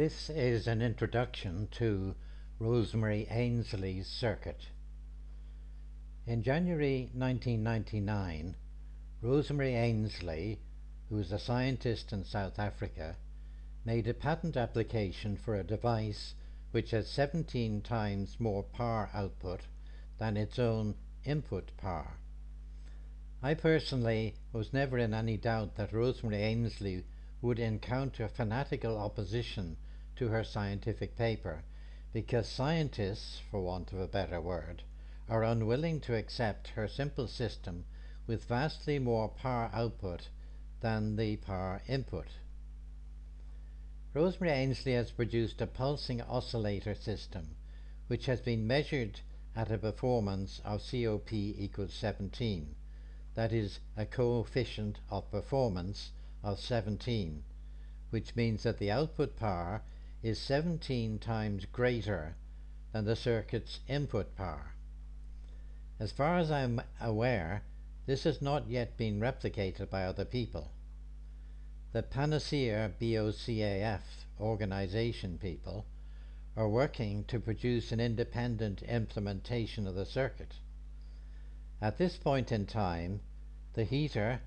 This is an introduction to Rosemary Ainslie's circuit. In January 1999, Rosemary Ainslie, who is a scientist in South Africa, made a patent application for a device which has 17 times more power output than its own input power. I personally was never in any doubt that Rosemary Ainslie would encounter fanatical opposition to her scientific paper, because scientists, for want of a better word, are unwilling to accept her simple system with vastly more power output than the power input. Rosemary Ainslie has produced a pulsing oscillator system which has been measured at a performance of COP equals 17, that is, a coefficient of performance of 17, which means that the output power is 17 times greater than the circuit's input power. As far as I am aware, this has not yet been replicated by other people. The Panacea BOCAF organization people are working to produce an independent implementation of the circuit. At this point in time, the heater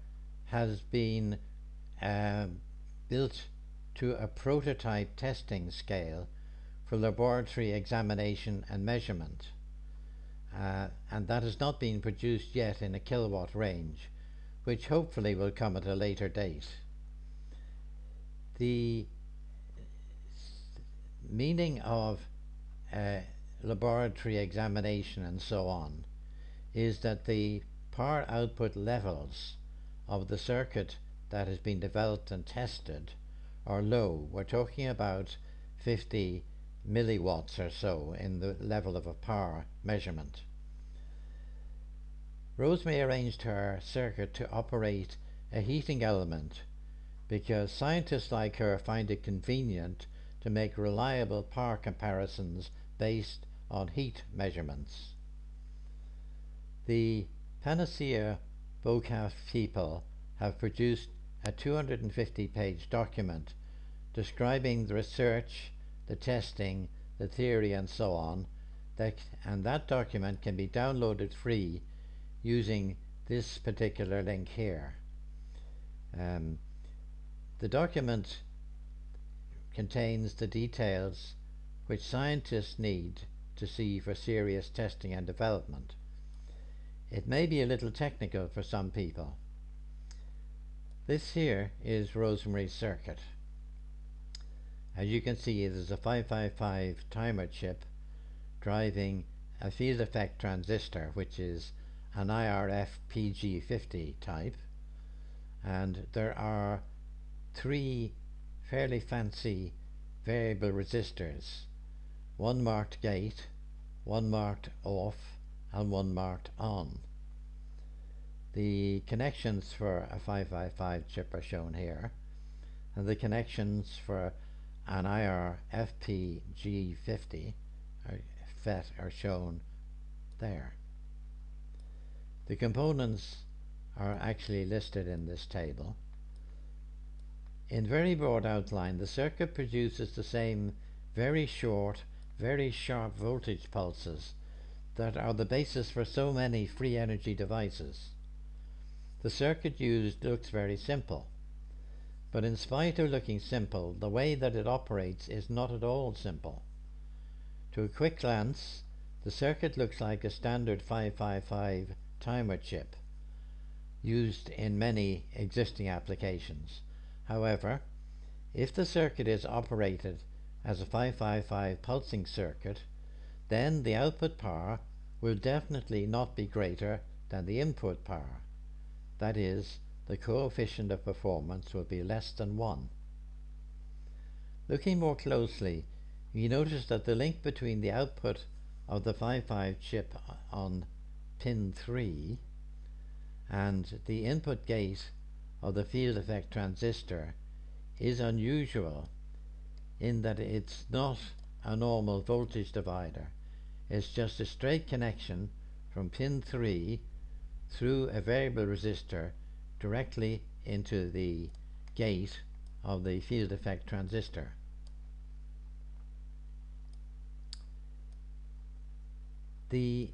has been built to a prototype testing scale for laboratory examination and measurement, and that has not been produced yet in a kilowatt range, which hopefully will come at a later date. The meaning of laboratory examination and so on is that the power output levels of the circuit that has been developed and tested are low. We're talking about 50 milliwatts or so in the level of a power measurement. Rosemary arranged her circuit to operate a heating element because scientists like her find it convenient to make reliable power comparisons based on heat measurements. The Panacea BOCAF people have produced a 250-page document describing the research, the testing, the theory and so on, and that document can be downloaded free using this particular link here. The document contains the details which scientists need to see for serious testing and development. It may be a little technical for some people. This here is Rosemary's circuit. As you can see, there's a 555 timer chip driving a field effect transistor, which is an IRF PG50 type, and there are 3 fairly fancy variable resistors, one marked gate, one marked off, and one marked on. The connections for a 555 chip are shown here, and the connections for an IRFP G50 FET are shown there. The components are actually listed in this table. In very broad outline, the circuit produces the same very short, very sharp voltage pulses that are the basis for so many free energy devices. The circuit used looks very simple, but in spite of looking simple, the way that it operates is not at all simple. To a quick glance, the circuit looks like a standard 555 timer chip used in many existing applications. However, if the circuit is operated as a 555 pulsing circuit, then the output power will definitely not be greater than the input power. That is, the coefficient of performance will be less than 1. Looking more closely, you notice that the link between the output of the 55 chip on pin 3 and the input gate of the field effect transistor is unusual in that it's not a normal voltage divider. It's just a straight connection from pin 3 through a variable resistor directly into the gate of the field effect transistor. The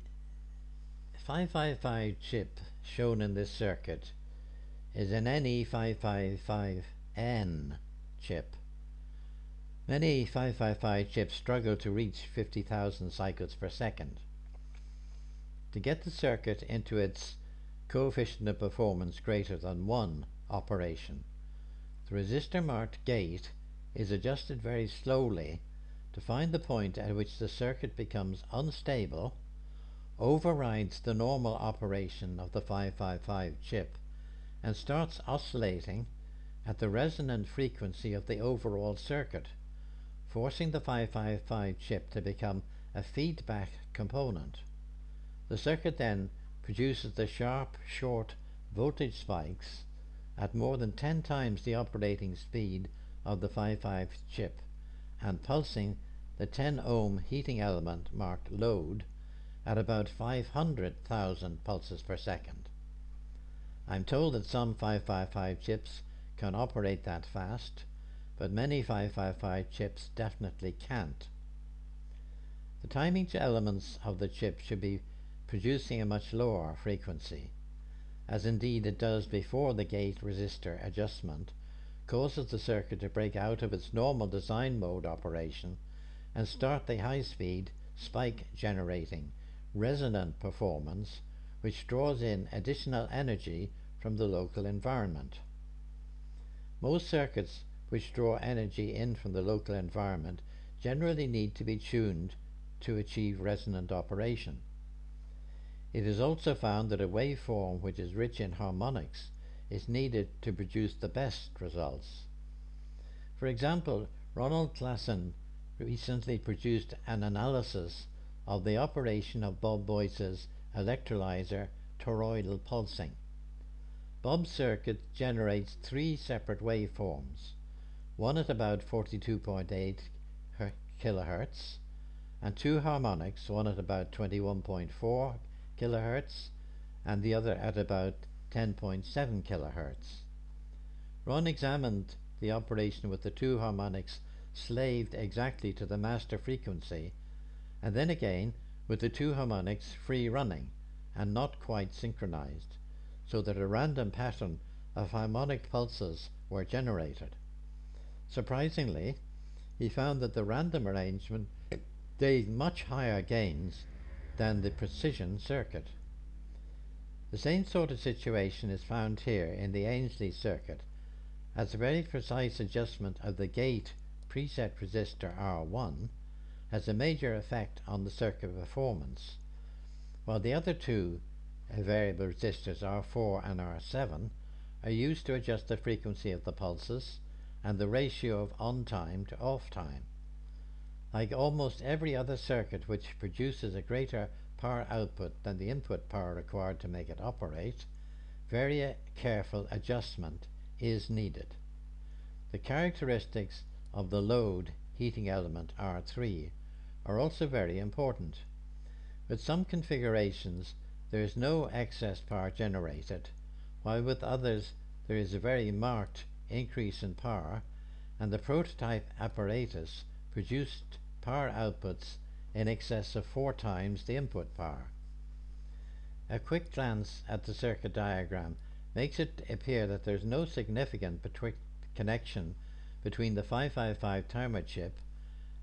555 chip shown in this circuit is an NE555N chip. Many 555 chips struggle to reach 50,000 cycles per second. To get the circuit into its coefficient of performance greater than 1 operation, the resistor marked gate is adjusted very slowly to find the point at which the circuit becomes unstable, overrides the normal operation of the 555 chip, and starts oscillating at the resonant frequency of the overall circuit, forcing the 555 chip to become a feedback component. The circuit then produces the sharp, short voltage spikes at more than 10 times the operating speed of the 555 chip, and pulsing the 10 ohm heating element marked load at about 500,000 pulses per second. I'm told that some 555 chips can operate that fast, but many 555 chips definitely can't. The timing elements of the chip should be producing a much lower frequency, as indeed it does before the gate resistor adjustment causes the circuit to break out of its normal design mode operation and start the high-speed spike generating resonant performance, which draws in additional energy from the local environment. Most circuits which draw energy in from the local environment generally need to be tuned to achieve resonant operation. It is also found that a waveform which is rich in harmonics is needed to produce the best results. For example, Ronald Klassen recently produced an analysis of the operation of Bob Boyce's electrolyzer toroidal pulsing. Bob's circuit generates 3 separate waveforms, one at about 42.8 kHz, and 2 harmonics, one at about 21.4 kHz and the other at about 10.7 kHz. Ron examined the operation with the 2 harmonics slaved exactly to the master frequency, and then again with the 2 harmonics free running and not quite synchronized, so that a random pattern of harmonic pulses were generated. Surprisingly, he found that the random arrangement gave much higher gains than the precision circuit. The same sort of situation is found here in the Ainslie circuit, as a very precise adjustment of the gate preset resistor R1 has a major effect on the circuit performance, while the other 2 variable resistors R4 and R7 are used to adjust the frequency of the pulses and the ratio of on time to off time. Like almost every other circuit which produces a greater power output than the input power required to make it operate, very careful adjustment is needed. The characteristics of the load heating element R3 are also very important. With some configurations there is no excess power generated, while with others there is a very marked increase in power, and the prototype apparatus produced power outputs in excess of 4 times the input power. A quick glance at the circuit diagram makes it appear that there is no significant connection between the 555 timer chip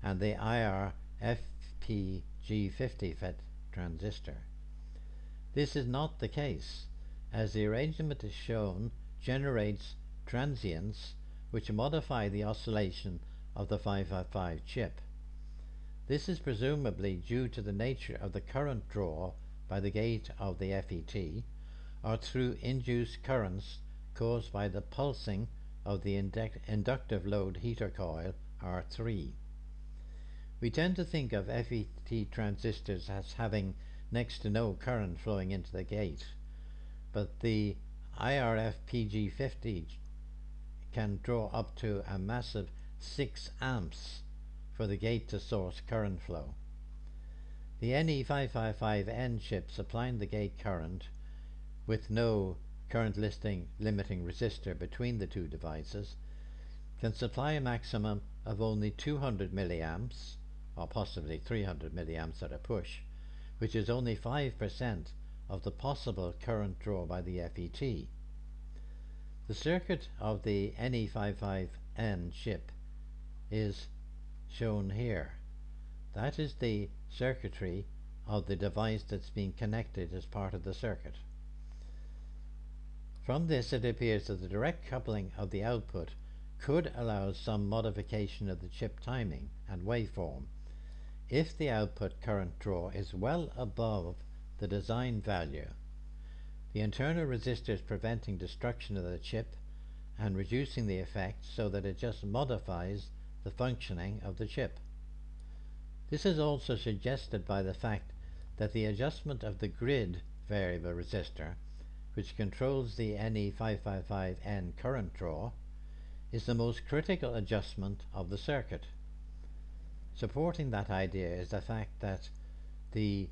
and the IR FPG50 FET transistor. This is not the case, as the arrangement as shown generates transients which modify the oscillation of the 555 chip. This is presumably due to the nature of the current draw by the gate of the FET, or through induced currents caused by the pulsing of the inductive load heater coil R3. We tend to think of FET transistors as having next to no current flowing into the gate, but the IRFPG50 can draw up to a massive 6 amps for the gate to source current flow. The NE555N chip supplying the gate current with no current limiting resistor between the 2 devices can supply a maximum of only 200 milliamps, or possibly 300 milliamps at a push, which is only 5% of the possible current draw by the FET. The circuit of the NE55N chip is shown here. That is the circuitry of the device that's being connected as part of the circuit. From this, it appears that the direct coupling of the output could allow some modification of the chip timing and waveform if the output current draw is well above the design value. The internal resistors preventing destruction of the chip and reducing the effect so that it just modifies the functioning of the chip. This is also suggested by the fact that the adjustment of the grid variable resistor, which controls the NE555N current draw, is the most critical adjustment of the circuit. Supporting that idea is the fact that the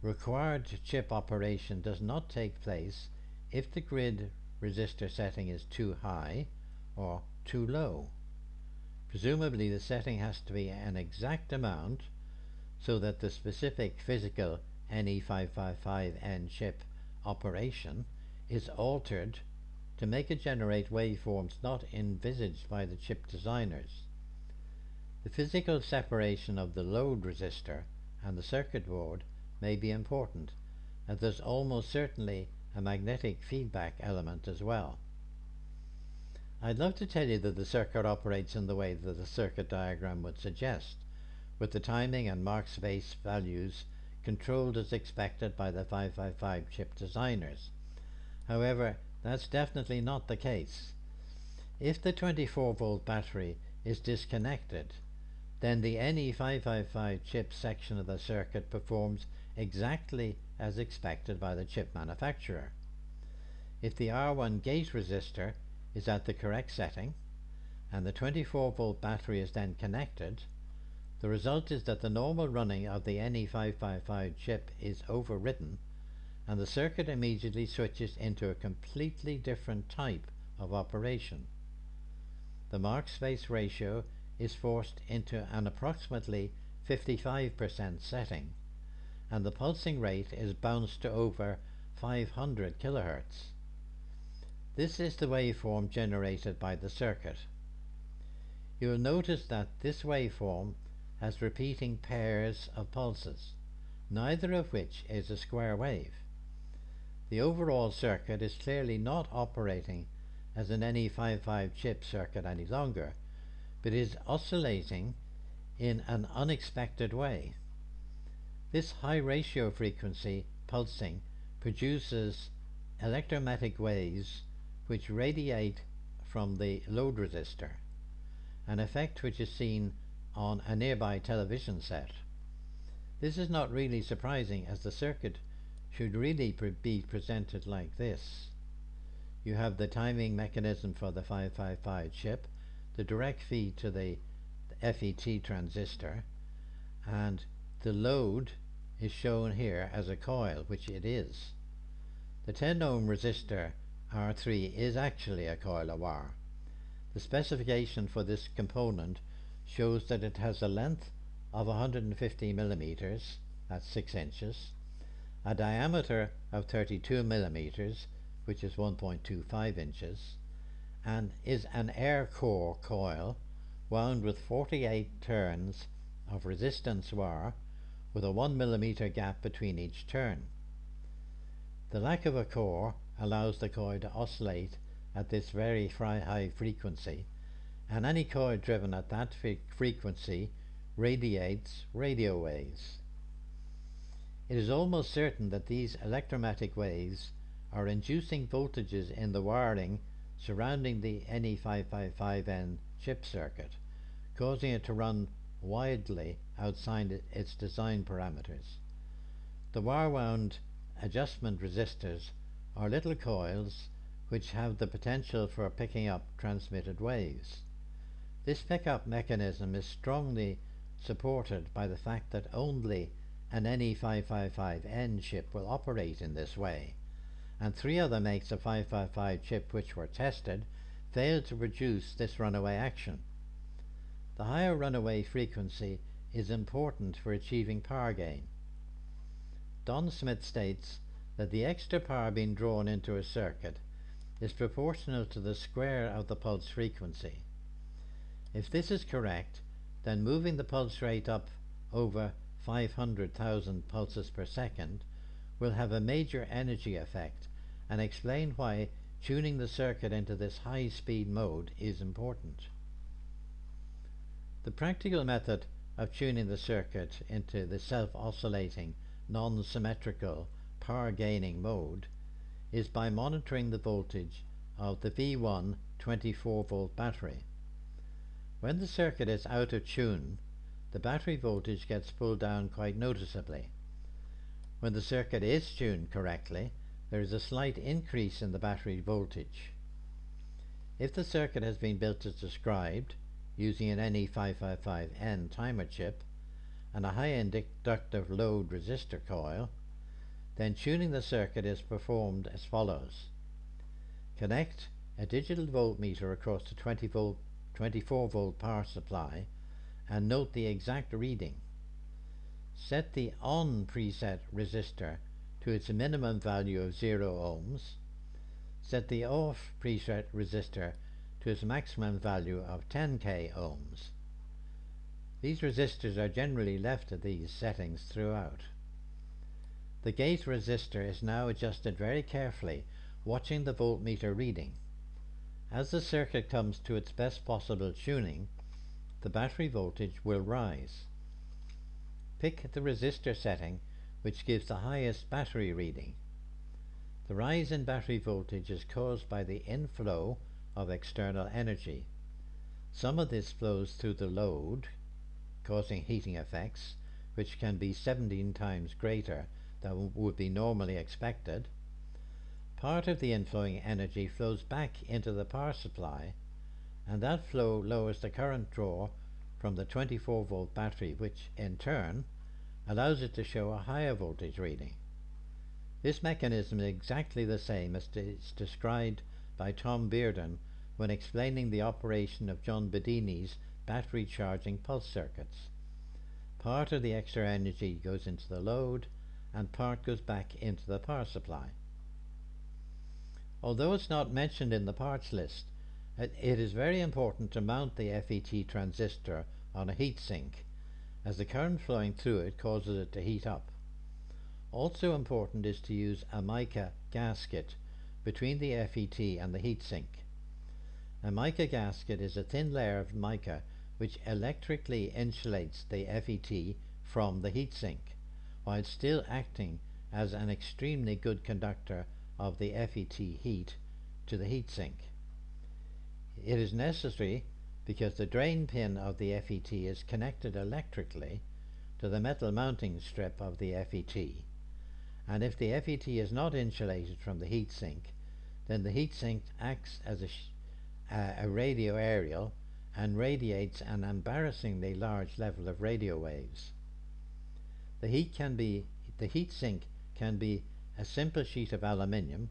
required chip operation does not take place if the grid resistor setting is too high or too low. Presumably the setting has to be an exact amount so that the specific physical NE555N chip operation is altered to make it generate waveforms not envisaged by the chip designers. The physical separation of the load resistor and the circuit board may be important, and there's almost certainly a magnetic feedback element as well. I'd love to tell you that the circuit operates in the way that the circuit diagram would suggest, with the timing and mark space values controlled as expected by the 555 chip designers. However, that's definitely not the case. If the 24-volt battery is disconnected, then the NE555 chip section of the circuit performs exactly as expected by the chip manufacturer. If the R1 gate resistor is at the correct setting and the 24-volt battery is then connected, the result is that the normal running of the NE555 chip is overridden and the circuit immediately switches into a completely different type of operation. The mark space ratio is forced into an approximately 55% setting, and the pulsing rate is bounced to over 500 kHz. This is the waveform generated by the circuit. You will notice that this waveform has repeating pairs of pulses, neither of which is a square wave. The overall circuit is clearly not operating as an NE55 chip circuit any longer, but is oscillating in an unexpected way. This high ratio frequency pulsing produces electromagnetic waves which radiate from the load resistor, an effect which is seen on a nearby television set. This is not really surprising, as the circuit should really be presented like this. You have the timing mechanism for the 555 chip, the direct feed to the FET transistor, and the load is shown here as a coil, which it is. The 10 ohm resistor R3 is actually a coil of wire. The specification for this component shows that it has a length of 150 millimeters, that's 6 inches, a diameter of 32 millimeters, which is 1.25 inches, and is an air core coil wound with 48 turns of resistance wire with a 1 millimeter gap between each turn. The lack of a core allows the coil to oscillate at this very high frequency, and any coil driven at that frequency radiates radio waves. It is almost certain that these electromagnetic waves are inducing voltages in the wiring surrounding the NE555N chip circuit, causing it to run wildly outside its design parameters. The wire-wound adjustment resistors are little coils which have the potential for picking up transmitted waves. This pickup mechanism is strongly supported by the fact that only an NE555N chip will operate in this way, and 3 other makes of 555 chip which were tested failed to produce this runaway action. The higher runaway frequency is important for achieving power gain. Don Smith states that the extra power being drawn into a circuit is proportional to the square of the pulse frequency. If this is correct, then moving the pulse rate up over 500,000 pulses per second will have a major energy effect and explain why tuning the circuit into this high-speed mode is important. The practical method of tuning the circuit into the self-oscillating, non-symmetrical, power-gaining mode is by monitoring the voltage of the V1 24-volt battery. When the circuit is out of tune, the battery voltage gets pulled down quite noticeably. When the circuit is tuned correctly, there is a slight increase in the battery voltage. If the circuit has been built as described, using an NE555N timer chip and a high inductive load resistor coil, then tuning the circuit is performed as follows. Connect a digital voltmeter across the 24 volt power supply and note the exact reading. Set the on preset resistor to its minimum value of 0 ohms. Set the off preset resistor to its maximum value of 10k ohms. These resistors are generally left at these settings throughout. The gate resistor is now adjusted very carefully, watching the voltmeter reading. As the circuit comes to its best possible tuning, the battery voltage will rise. Pick the resistor setting which gives the highest battery reading. The rise in battery voltage is caused by the inflow of external energy. Some of this flows through the load, causing heating effects, which can be 17 times greater than would be normally expected. Part of the inflowing energy flows back into the power supply, and that flow lowers the current draw from the 24 volt battery, which in turn allows it to show a higher voltage reading. This mechanism is exactly the same as is described by Tom Bearden when explaining the operation of John Bedini's battery charging pulse circuits. Part of the extra energy goes into the load and part goes back into the power supply. Although it's not mentioned in the parts list, it is very important to mount the FET transistor on a heatsink, as the current flowing through it causes it to heat up. Also important is to use a mica gasket between the FET and the heatsink. A mica gasket is a thin layer of mica which electrically insulates the FET from the heatsink, while still acting as an extremely good conductor of the FET heat to the heatsink. It is necessary because the drain pin of the FET is connected electrically to the metal mounting strip of the FET, and if the FET is not insulated from the heatsink, then the heatsink acts as a radio aerial and radiates an embarrassingly large level of radio waves. The heatsink can be a simple sheet of aluminium,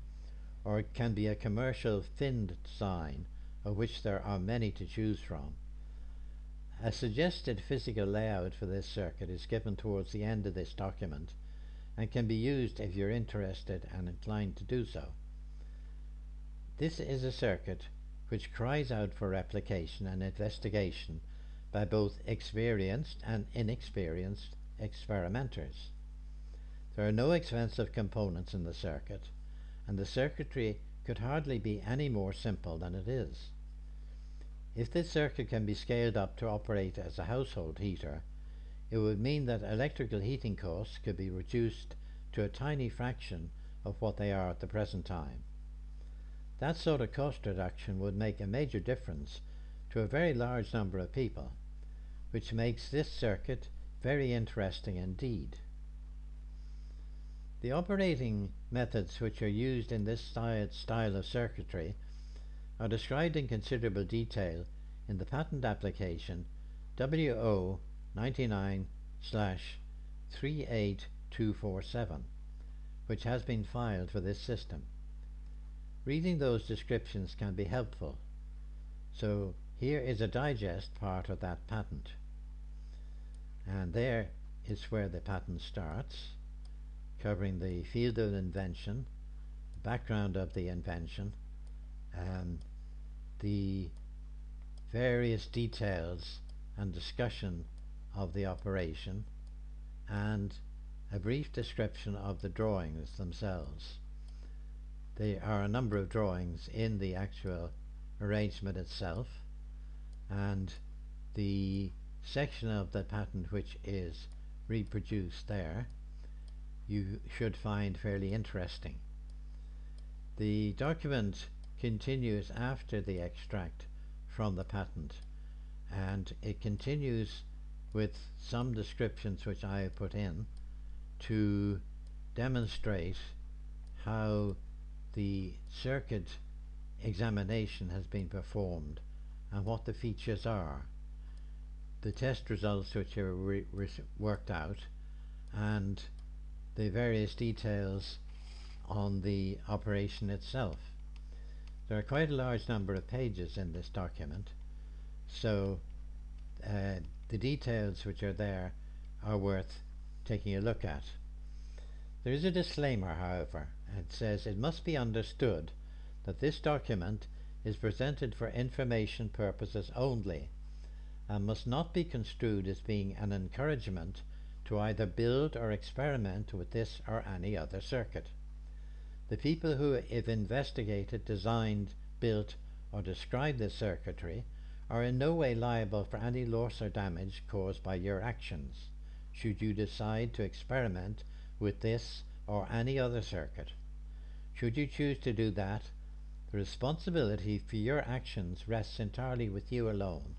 or it can be a commercial finned design, of which there are many to choose from. A suggested physical layout for this circuit is given towards the end of this document and can be used if you're interested and inclined to do so. This is a circuit which cries out for replication and investigation by both experienced and inexperienced experimenters. There are no expensive components in the circuit, and the circuitry could hardly be any more simple than it is. If this circuit can be scaled up to operate as a household heater, it would mean that electrical heating costs could be reduced to a tiny fraction of what they are at the present time. That sort of cost reduction would make a major difference to a very large number of people, which makes this circuit very interesting indeed. The operating methods which are used in this style of circuitry are described in considerable detail in the patent application WO 99/38247, which has been filed for this system. Reading those descriptions can be helpful, so here is a digest part of that patent. And there is where the patent starts, covering the field of invention, the background of the invention, the various details and discussion of the operation, and a brief description of the drawings themselves. There are a number of drawings in the actual arrangement itself, and the section of the patent which is reproduced there you should find fairly interesting. The document continues after the extract from the patent, and it continues with some descriptions which I have put in to demonstrate how the circuit examination has been performed and what the features are, the test results which are worked out, and the various details on the operation itself. There are quite a large number of pages in this document, so the details which are there are worth taking a look at. There is a disclaimer, however. It says it must be understood that this document is presented for information purposes only and must not be construed as being an encouragement to either build or experiment with this or any other circuit. The people who have investigated, designed, built, or described this circuitry are in no way liable for any loss or damage caused by your actions, should you decide to experiment with this or any other circuit. Should you choose to do that, the responsibility for your actions rests entirely with you alone.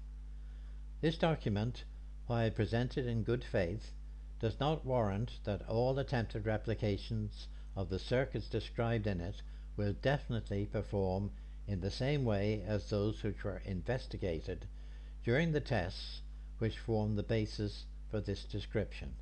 This document, while presented in good faith, does not warrant that all attempted replications of the circuits described in it will definitely perform in the same way as those which were investigated during the tests which form the basis for this description.